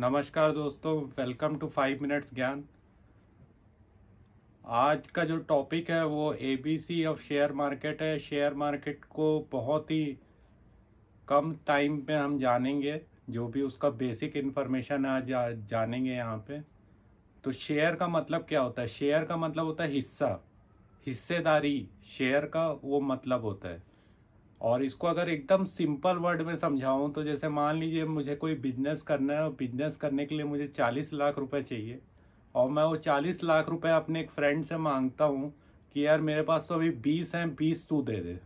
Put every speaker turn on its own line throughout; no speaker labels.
नमस्कार दोस्तों, welcome to 5 minutes ज्ञान। आज का जो टॉपिक है वो एबीसी ऑफ शेयर मार्केट है। शेयर मार्केट को बहुत ही कम टाइम पे हम जानेंगे, जो भी उसका बेसिक इन्फॉर्मेशन है आज जानेंगे यहाँ पे। तो शेयर का मतलब क्या होता है? शेयर का मतलब होता है हिस्सा, हिस्सेदारी। शेयर का वो मतलब होता है। और इसको अगर एकदम सिंपल वर्ड में समझाऊं तो जैसे मान लीजिए मुझे कोई बिजनेस करना है और बिजनेस करने के लिए मुझे 40 लाख रुपए चाहिए, और मैं वो 40 लाख रुपए अपने एक फ्रेंड से मांगता हूँ कि यार मेरे पास तो अभी 20 हैं, 20 तू दे दे।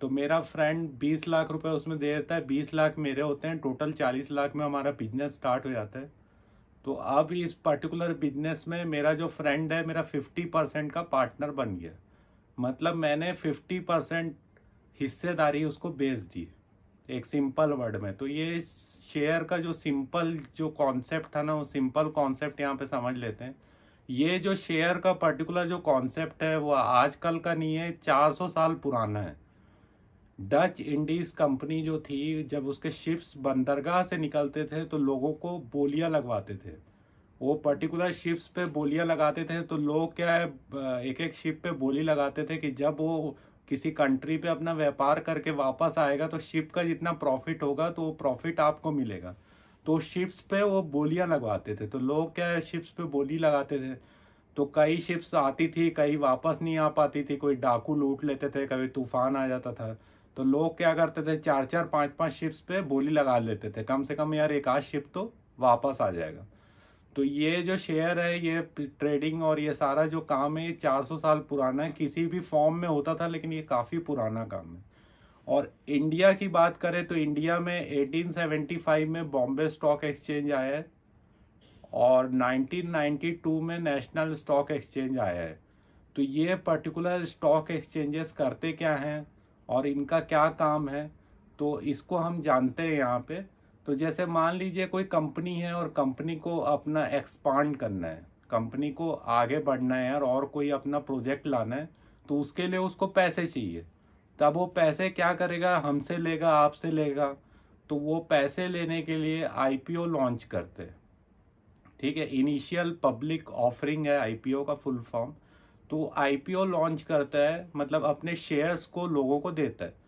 तो मेरा फ्रेंड 20 लाख रुपए उसमें दे देता है, 20 लाख मेरे होते हैं, टोटल 40 लाख में हमारा बिजनेस स्टार्ट हो जाता है। तो अब इस पर्टिकुलर बिजनेस में मेरा जो फ्रेंड है मेरा 50% का पार्टनर बन गया। मतलब मैंने 50% हिस्सेदारी उसको बेच दी, एक सिंपल वर्ड में। तो ये शेयर का जो सिंपल जो कॉन्सेप्ट था ना, वो सिंपल कॉन्सेप्ट यहाँ पे समझ लेते हैं। ये जो शेयर का पर्टिकुलर जो कॉन्सेप्ट है वो आजकल का नहीं है, 400 साल पुराना है। डच इंडीज कंपनी जो थी, जब उसके शिप्स बंदरगाह से निकलते थे तो लोगों को बोलियां लगवाते थे। वो पर्टिकुलर शिप्स पे बोलियां लगाते थे। तो लोग क्या है, एक एक शिप पे बोली लगाते थे कि जब वो किसी कंट्री पे अपना व्यापार करके वापस आएगा तो शिप का जितना प्रॉफिट होगा तो वो प्रॉफिट आपको मिलेगा। तो शिप्स पे वो बोलियां लगवाते थे। तो लोग क्या है, शिप्स पे बोली लगाते थे। तो कई शिप्स आती थी, कई वापस नहीं आ पाती थी, कोई डाकू लूट लेते थे, कभी तूफान आ जाता था। तो लोग क्या करते थे, 4-4 5-5 शिप्स पे बोली लगा लेते थे, कम से कम यार एक आध शिप तो वापस आ जाएगा। तो ये जो शेयर है, ये ट्रेडिंग और ये सारा जो काम है, ये 400 साल पुराना है। किसी भी फॉर्म में होता था, लेकिन ये काफ़ी पुराना काम है। और इंडिया की बात करें तो इंडिया में 1875 में बॉम्बे स्टॉक एक्सचेंज आया है, और 1992 में नेशनल स्टॉक एक्सचेंज आया है। तो ये पर्टिकुलर स्टॉक एक्सचेंजेस करते क्या हैं और इनका क्या काम है, तो इसको हम जानते हैं यहाँ पे। तो जैसे मान लीजिए कोई कंपनी है और कंपनी को अपना एक्सपांड करना है, कंपनी को आगे बढ़ना है यार, और कोई अपना प्रोजेक्ट लाना है, तो उसके लिए उसको पैसे चाहिए। तब वो पैसे क्या करेगा, हमसे लेगा, आपसे लेगा। तो वो पैसे लेने के लिए आईपीओ लॉन्च करते हैं। ठीक है, इनिशियल पब्लिक ऑफरिंग है आईपीओ का फुल फॉर्म। तो आईपीओ लॉन्च करता है, मतलब अपने शेयर्स को लोगों को देता है।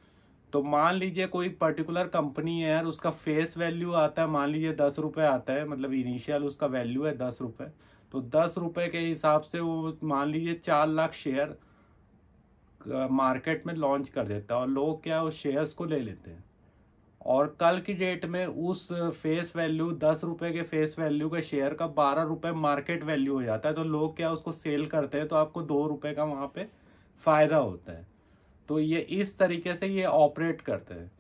तो मान लीजिए कोई पर्टिकुलर कंपनी है यार, उसका फेस वैल्यू आता है, मान लीजिए 10 रुपए आता है, मतलब इनिशियल उसका वैल्यू है 10 रुपए। तो 10 रुपए के हिसाब से वो मान लीजिए 4 लाख शेयर मार्केट में लॉन्च कर देता है, और लोग क्या उस शेयर्स को ले लेते हैं। और कल की डेट में उस फेस वैल्यू 10 रुपए के फेस वैल्यू के शेयर का 12 रुपए मार्केट वैल्यू हो जाता है। तो लोग क्या उसको सेल करते हैं, तो आपको 2 रुपए का वहाँ पे फायदा होता है। तो ये इस तरीके से ये ऑपरेट करते हैं।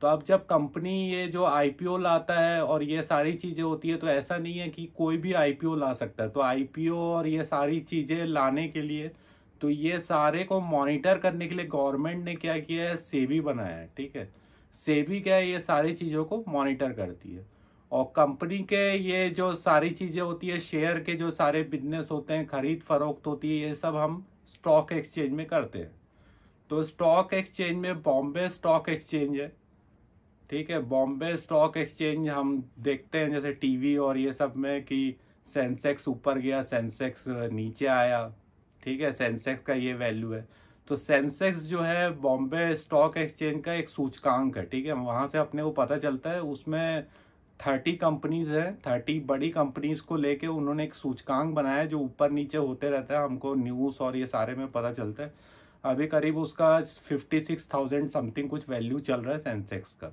तो अब जब कंपनी ये जो आईपीओ लाता है और ये सारी चीज़ें होती है, तो ऐसा नहीं है कि कोई भी आईपीओ ला सकता है। तो आईपीओ और ये सारी चीज़ें लाने के लिए, तो ये सारे को मॉनिटर करने के लिए गवर्नमेंट ने क्या किया है, सेबी बनाया है। ठीक है, सेबी क्या है, ये सारी चीज़ों को मॉनिटर करती है। और कंपनी के ये जो सारी चीज़ें होती है, शेयर के जो सारे बिजनेस होते हैं, खरीद फरोख्त होती है, ये सब हम स्टॉक एक्सचेंज में करते हैं। तो स्टॉक एक्सचेंज में बॉम्बे स्टॉक एक्सचेंज है। ठीक है, बॉम्बे स्टॉक एक्सचेंज हम देखते हैं जैसे टीवी और ये सब में कि सेंसेक्स ऊपर गया, सेंसेक्स नीचे आया। ठीक है, सेंसेक्स का ये वैल्यू है। तो सेंसेक्स जो है बॉम्बे स्टॉक एक्सचेंज का एक सूचकांक है। ठीक है, वहाँ से अपने को पता चलता है, उसमें 30 कंपनीज है, 30 बड़ी कंपनीज को लेके उन्होंने एक सूचकांक बनाया है जो ऊपर नीचे होते रहता है, हमको न्यूज़ और ये सारे में पता चलता है। अभी करीब उसका 56,000 समथिंग कुछ वैल्यू चल रहा है सेंसेक्स का।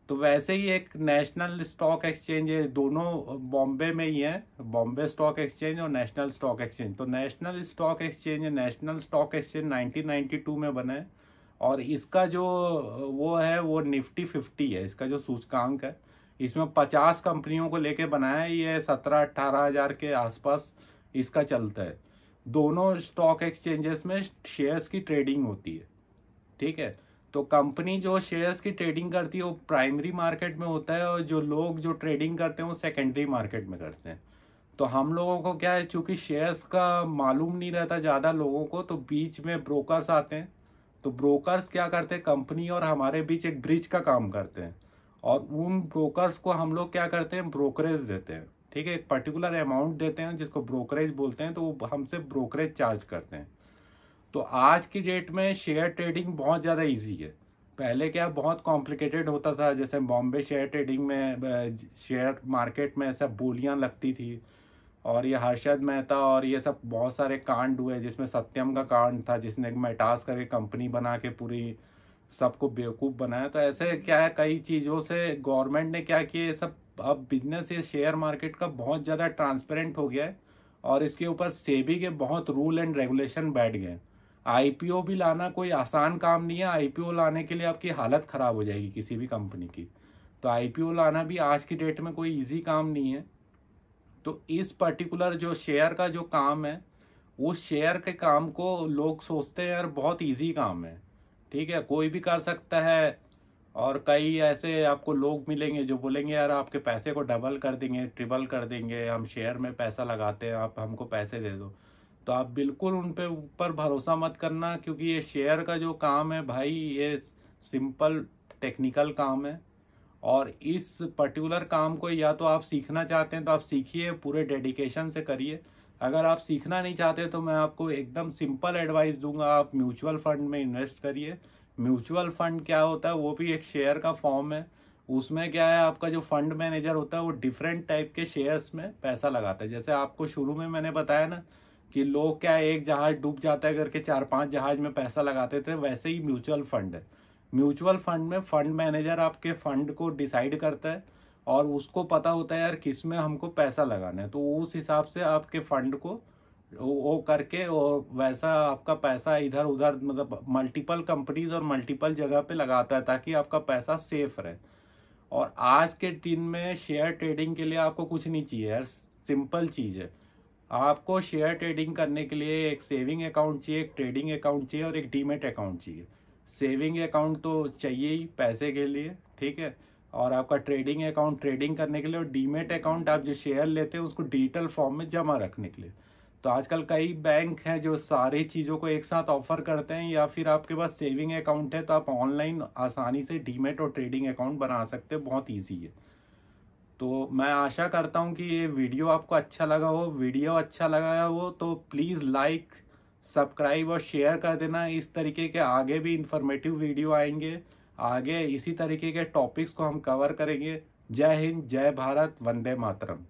तो वैसे ही एक नेशनल स्टॉक एक्सचेंज है, दोनों बॉम्बे में ही है, बॉम्बे स्टॉक एक्सचेंज और नेशनल स्टॉक एक्सचेंज। तो national stock exchange, national stock exchange 1992 में बना है। और इसका जो वो है वो निफ्टी 50 है, इसका जो सूचकांक है। इसमें 50 कंपनियों को लेके बनाया है, ये 17-18 हजार के आसपास इसका चलता है। दोनों स्टॉक एक्सचेंजेस में शेयर्स की ट्रेडिंग होती है। ठीक है, तो कंपनी जो शेयर्स की ट्रेडिंग करती है वो प्राइमरी मार्केट में होता है, और जो लोग जो ट्रेडिंग करते हैं वो सेकेंडरी मार्केट में करते हैं। तो हम लोगों को क्या है, चूंकि शेयर्स का मालूम नहीं रहता ज़्यादा लोगों को, तो बीच में ब्रोकर्स आते हैं। तो ब्रोकर्स क्या करते हैं, कंपनी और हमारे बीच एक ब्रिज का काम करते हैं। और उन ब्रोकर्स को हम लोग क्या करते हैं, ब्रोकरेज देते हैं, ठीक है, एक पर्टिकुलर अमाउंट देते हैं जिसको ब्रोकरेज बोलते हैं, तो वो हमसे ब्रोकरेज चार्ज करते हैं। तो आज की डेट में शेयर ट्रेडिंग बहुत ज़्यादा इजी है। पहले क्या बहुत कॉम्प्लिकेटेड होता था, जैसे बॉम्बे शेयर ट्रेडिंग में शेयर मार्केट में ऐसा बोलियां लगती थी, और ये हर्षद मेहता और ये सब बहुत सारे कांड हुए, जिसमें सत्यम का कांड था जिसने मेटास करके कंपनी बना के पूरी सबको बेवकूफ़ बनाया। तो ऐसे क्या है, कई चीज़ों से गवर्नमेंट ने क्या किया, ये सब अब बिजनेस ये शेयर मार्केट का बहुत ज़्यादा ट्रांसपेरेंट हो गया है, और इसके ऊपर सेबी के बहुत रूल एंड रेगुलेशन बैठ गए। आईपीओ भी लाना कोई आसान काम नहीं है। आईपीओ लाने के लिए आपकी हालत ख़राब हो जाएगी किसी भी कंपनी की। तो आईपीओ लाना भी आज की डेट में कोई इजी काम नहीं है। तो इस पर्टिकुलर जो शेयर का जो काम है, उस शेयर के काम को लोग सोचते हैं यार बहुत इजी काम है, ठीक है, कोई भी कर सकता है। और कई ऐसे आपको लोग मिलेंगे जो बोलेंगे यार आपके पैसे को डबल कर देंगे, ट्रिपल कर देंगे, हम शेयर में पैसा लगाते हैं, आप हमको पैसे दे दो। तो आप बिल्कुल उन पे ऊपर भरोसा मत करना, क्योंकि ये शेयर का जो काम है भाई, ये सिंपल टेक्निकल काम है। और इस पर्टिकुलर काम को या तो आप सीखना चाहते हैं तो आप सीखिए, पूरे डेडिकेशन से करिए। अगर आप सीखना नहीं चाहते तो मैं आपको एकदम सिंपल एडवाइस दूंगा, आप म्यूचुअल फंड में इन्वेस्ट करिए। म्यूचुअल फंड क्या होता है, वो भी एक शेयर का फॉर्म है। उसमें क्या है, आपका जो फंड मैनेजर होता है वो डिफरेंट टाइप के शेयर्स में पैसा लगाता है। जैसे आपको शुरू में मैंने बताया ना कि लोग क्या है, एक जहाज डूब जाता है करके 4-5 जहाज में पैसा लगाते थे, वैसे ही म्यूचुअल फंड है। म्यूचुअल फंड में फंड मैनेजर आपके फंड को डिसाइड करता है, और उसको पता होता है यार किस में हमको पैसा लगाना है, तो उस हिसाब से आपके फंड को वो करके, और वैसा आपका पैसा इधर उधर मतलब मल्टीपल कंपनीज और मल्टीपल जगह पे लगाता है, ताकि आपका पैसा सेफ रहे। और आज के दिन में शेयर ट्रेडिंग के लिए आपको कुछ नहीं चाहिए यार, सिंपल चीज़ है। आपको शेयर ट्रेडिंग करने के लिए एक सेविंग अकाउंट चाहिए, एक ट्रेडिंग अकाउंट चाहिए, और एक डीमेट अकाउंट चाहिए। सेविंग अकाउंट तो चाहिए ही पैसे के लिए, ठीक है, और आपका ट्रेडिंग अकाउंट ट्रेडिंग करने के लिए, और डीमेट अकाउंट आप जो शेयर लेते हैं उसको डिजिटल फॉर्म में जमा रखने के लिए। तो आजकल कई बैंक हैं जो सारी चीज़ों को एक साथ ऑफर करते हैं, या फिर आपके पास सेविंग अकाउंट है तो आप ऑनलाइन आसानी से डीमेट और ट्रेडिंग अकाउंट बना सकते हैं, बहुत ईजी है। तो मैं आशा करता हूँ कि ये वीडियो आपको अच्छा लगा हो। वीडियो अच्छा लगा हो तो प्लीज़ लाइक, सब्सक्राइब और शेयर कर देना। इस तरीके के आगे भी इंफॉर्मेटिव वीडियो आएंगे, आगे इसी तरीके के टॉपिक्स को हम कवर करेंगे। जय हिंद, जय भारत, वंदे मातरम।